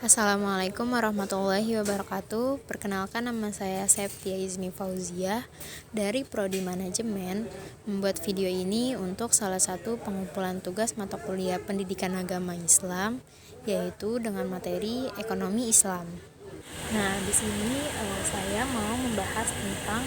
Assalamualaikum warahmatullahi wabarakatuh. Perkenalkan, nama saya Septia Izni Fauzia dari Prodi Manajemen. Membuat video ini untuk salah satu pengumpulan tugas mata kuliah Pendidikan Agama Islam, yaitu dengan materi Ekonomi Islam. Nah, di sini saya mau membahas tentang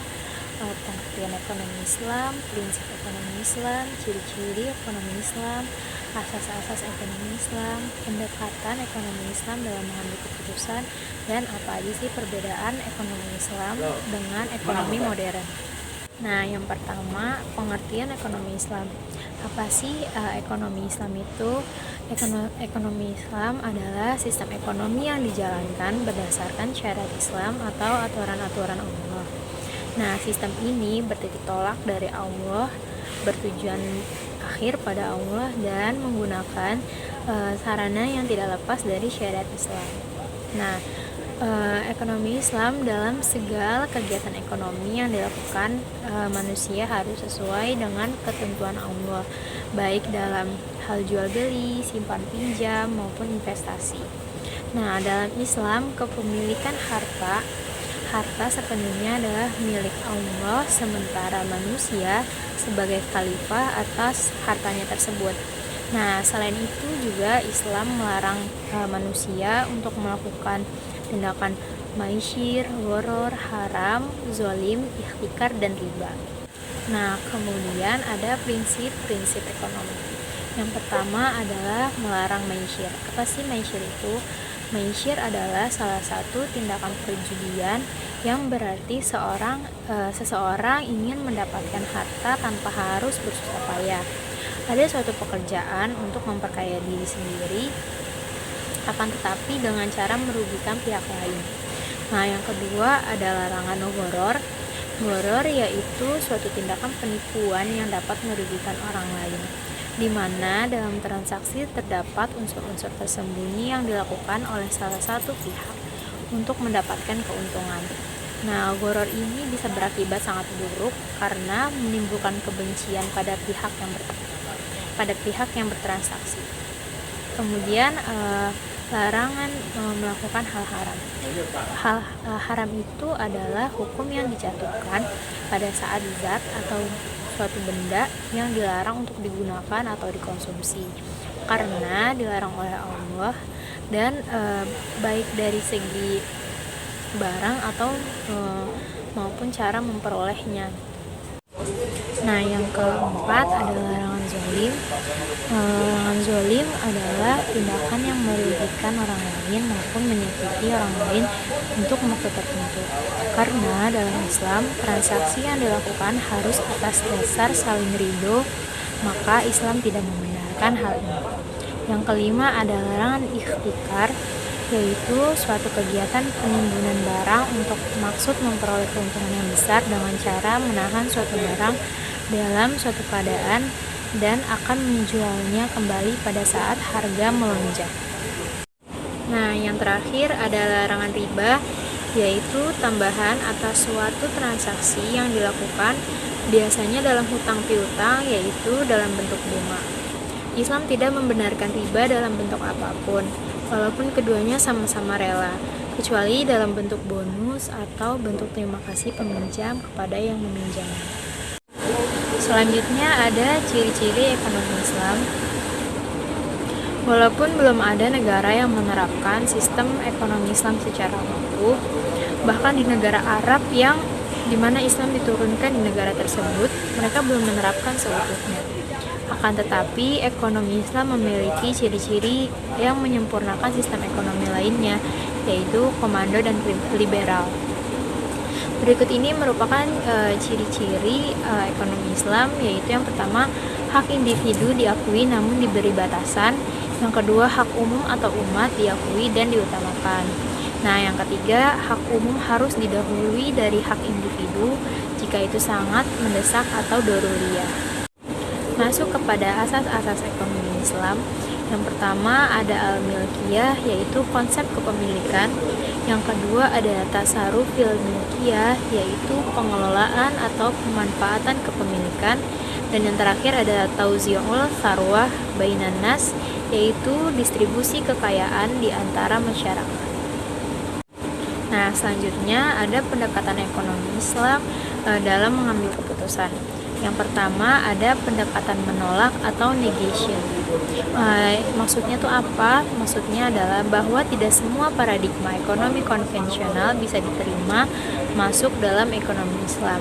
pengertian ekonomi Islam, prinsip ekonomi Islam, ciri-ciri ekonomi Islam, asas-asas ekonomi Islam, pendekatan ekonomi Islam dalam mengambil keputusan, dan apa aja sih perbedaan ekonomi Islam dengan ekonomi modern. Nah, yang pertama, pengertian ekonomi Islam. Apa sih ekonomi Islam itu? Ekonomi Islam adalah sistem ekonomi yang dijalankan berdasarkan syariat Islam atau aturan-aturan Allah. Nah, sistem ini bertitik tolak dari Allah, bertujuan akhir pada Allah, dan menggunakan sarana yang tidak lepas dari syariat Islam. Nah, ekonomi Islam dalam segala kegiatan ekonomi yang dilakukan manusia harus sesuai dengan ketentuan Allah, baik dalam hal jual beli, simpan pinjam, maupun investasi. Nah, dalam Islam, kepemilikan harta sepenuhnya adalah milik Allah, sementara manusia sebagai khalifah atas hartanya tersebut. Nah, selain itu juga Islam melarang manusia untuk melakukan tindakan maisyir, gharar, haram, zalim, ikhtikar, dan riba. Nah, kemudian ada prinsip-prinsip ekonomi. Yang pertama adalah melarang maisyir. Apa sih maisyir itu? Maisyir adalah salah satu tindakan perjudian yang berarti seseorang ingin mendapatkan harta tanpa harus bersusah payah. Ada suatu pekerjaan untuk memperkaya diri sendiri, akan tetapi dengan cara merugikan pihak lain. Nah, yang kedua ada larangan gharar. Gharar yaitu suatu tindakan penipuan yang dapat merugikan orang lain, di mana dalam transaksi terdapat unsur-unsur tersembunyi yang dilakukan oleh salah satu pihak untuk mendapatkan keuntungan. Nah, gharar ini bisa berakibat sangat buruk karena menimbulkan kebencian pada pihak yang bertransaksi. Kemudian larangan melakukan hal haram. Hal haram itu adalah hukum yang dijatuhkan pada saat zat atau suatu benda yang dilarang untuk digunakan atau dikonsumsi karena dilarang oleh Allah, dan baik dari segi barang atau maupun cara memperolehnya. Nah, yang keempat adalah larangan zalim. Larangan zalim adalah tindakan yang merugikan orang lain maupun menyakiti orang lain untuk maksud tertentu. Karena dalam Islam, transaksi yang dilakukan harus atas dasar saling ridho, maka Islam tidak membenarkan hal ini. Yang kelima adalah larangan ikhtikar, yaitu suatu kegiatan penimbunan barang untuk maksud memperoleh keuntungan yang besar dengan cara menahan suatu barang dalam suatu keadaan dan akan menjualnya kembali pada saat harga melonjak. Nah, yang terakhir ada larangan riba, yaitu tambahan atas suatu transaksi yang dilakukan biasanya dalam hutang piutang, yaitu dalam bentuk bunga. Islam tidak membenarkan riba dalam bentuk apapun, walaupun keduanya sama-sama rela, kecuali dalam bentuk bonus atau bentuk terima kasih peminjam kepada yang meminjamnya. Selanjutnya ada ciri-ciri ekonomi Islam. Walaupun belum ada negara yang menerapkan sistem ekonomi Islam secara utuh, bahkan di negara Arab yang dimana Islam diturunkan di negara tersebut, mereka belum menerapkan seutuhnya. Akan tetapi, ekonomi Islam memiliki ciri-ciri yang menyempurnakan sistem ekonomi lainnya, yaitu komando dan liberal. Berikut ini merupakan ciri-ciri ekonomi Islam, yaitu yang pertama, hak individu diakui namun diberi batasan. Yang kedua, hak umum atau umat diakui dan diutamakan. Nah, yang ketiga, hak umum harus didahului dari hak individu jika itu sangat mendesak atau daruriyah. Masuk kepada asas-asas ekonomi Islam. Yang pertama ada al-milkiyah, yaitu konsep kepemilikan. Yang kedua ada tasarruf fil milkiyah, yaitu pengelolaan atau pemanfaatan kepemilikan. Dan yang terakhir ada tauzi'ul sarwah bainan nas, yaitu distribusi kekayaan di antara masyarakat. Nah, selanjutnya ada pendekatan ekonomi Islam dalam mengambil keputusan. Yang pertama ada pendekatan menolak atau negation. Maksudnya tuh apa? Maksudnya adalah bahwa tidak semua paradigma ekonomi konvensional bisa diterima masuk dalam ekonomi Islam.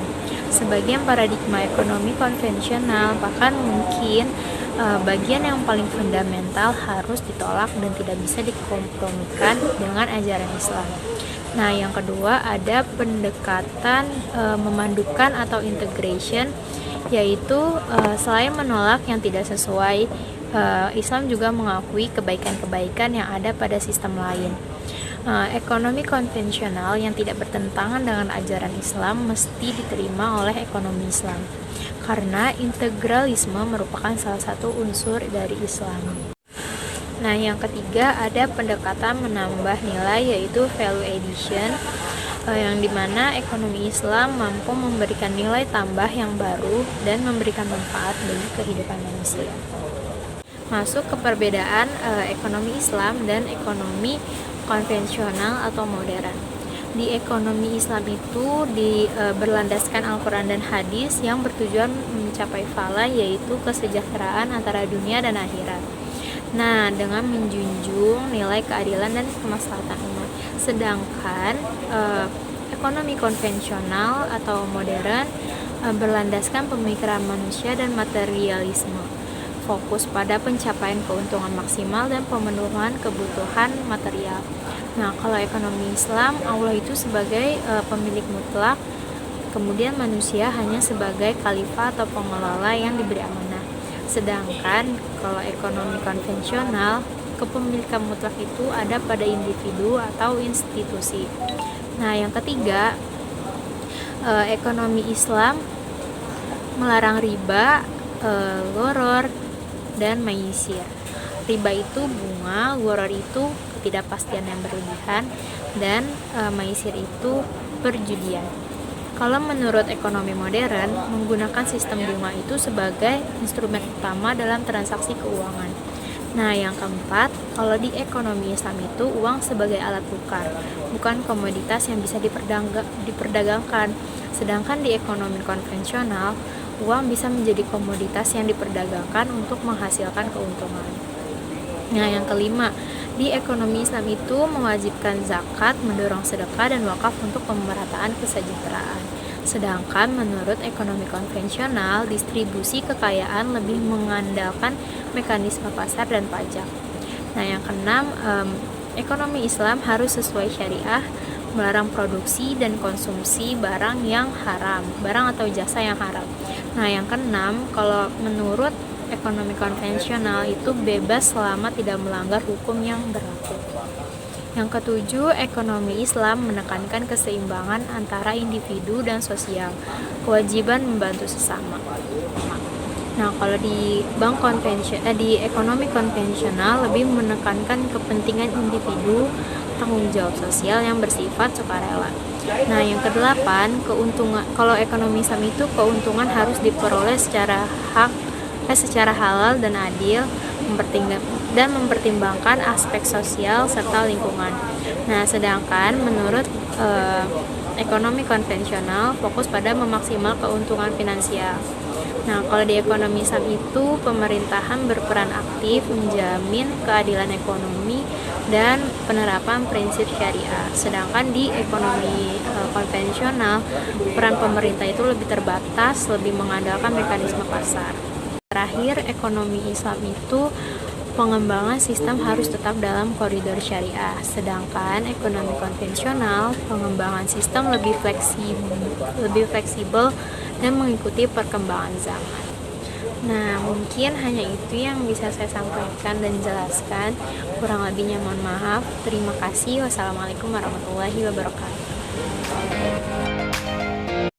Sebagian paradigma ekonomi konvensional bahkan mungkin bagian yang paling fundamental harus ditolak dan tidak bisa dikompromikan dengan ajaran Islam. Nah, yang kedua ada pendekatan memandukan atau integration, yaitu selain menolak yang tidak sesuai, Islam juga mengakui kebaikan-kebaikan yang ada pada sistem lain. Ekonomi konvensional yang tidak bertentangan dengan ajaran Islam mesti diterima oleh ekonomi Islam, karena integralisme merupakan salah satu unsur dari Islam. Nah, yang ketiga ada pendekatan menambah nilai, yaitu value addition, yang dimana ekonomi Islam mampu memberikan nilai tambah yang baru dan memberikan manfaat bagi kehidupan manusia. Masuk ke perbedaan ekonomi Islam dan ekonomi konvensional atau modern. Di ekonomi Islam itu berlandaskan Al-Quran dan hadis yang bertujuan mencapai falah, yaitu kesejahteraan antara dunia dan akhirat. Nah, dengan menjunjung nilai keadilan dan kemaslahatan umat. Sedangkan ekonomi konvensional atau modern berlandaskan pemikiran manusia dan materialisme, fokus pada pencapaian keuntungan maksimal dan pemenuhan kebutuhan material. Nah, kalau ekonomi Islam, Allah itu sebagai pemilik mutlak, kemudian manusia hanya sebagai khalifah atau pengelola yang diberi amanah. Sedangkan kalau ekonomi konvensional, kepemilikan mutlak itu ada pada individu atau institusi. Nah, yang ketiga, ekonomi Islam melarang riba, gharar, dan maisir. Riba itu bunga, gharar itu ketidakpastian yang berlebihan, dan maisir itu perjudian. Kalau menurut ekonomi modern, menggunakan sistem bunga itu sebagai instrumen utama dalam transaksi keuangan. Nah, yang keempat, kalau di ekonomi Islam itu uang sebagai alat tukar, bukan komoditas yang bisa diperdagangkan. Sedangkan di ekonomi konvensional, uang bisa menjadi komoditas yang diperdagangkan untuk menghasilkan keuntungan. Nah, yang kelima, di ekonomi Islam itu mewajibkan zakat, mendorong sedekah dan wakaf untuk pemerataan kesejahteraan. Sedangkan menurut ekonomi konvensional, distribusi kekayaan lebih mengandalkan mekanisme pasar dan pajak. Nah, yang keenam, ekonomi Islam harus sesuai syariah, melarang produksi dan konsumsi barang yang haram, barang atau jasa yang haram. Nah, yang keenam, kalau menurut ekonomi konvensional itu bebas selama tidak melanggar hukum yang berlaku. Yang ketujuh, ekonomi Islam menekankan keseimbangan antara individu dan sosial, kewajiban membantu sesama. Nah, kalau di di ekonomi konvensional lebih menekankan kepentingan individu, tanggung jawab sosial yang bersifat sukarela. Nah, yang kedelapan, kalau ekonomi Islam itu keuntungan harus diperoleh secara halal dan adil, dan mempertimbangkan aspek sosial serta lingkungan. Nah, sedangkan menurut ekonomi konvensional fokus pada memaksimal keuntungan finansial. Nah, kalau di ekonomi Islam itu pemerintahan berperan aktif menjamin keadilan ekonomi dan penerapan prinsip syariah. Sedangkan di ekonomi konvensional, peran pemerintah itu lebih terbatas, lebih mengandalkan mekanisme pasar. Terakhir, ekonomi Islam itu pengembangan sistem harus tetap dalam koridor syariah, sedangkan ekonomi konvensional pengembangan sistem lebih fleksibel dan mengikuti perkembangan zaman. Nah, mungkin hanya itu yang bisa saya sampaikan dan jelaskan. Kurang lebihnya mohon maaf. Terima kasih. Wassalamualaikum warahmatullahi wabarakatuh.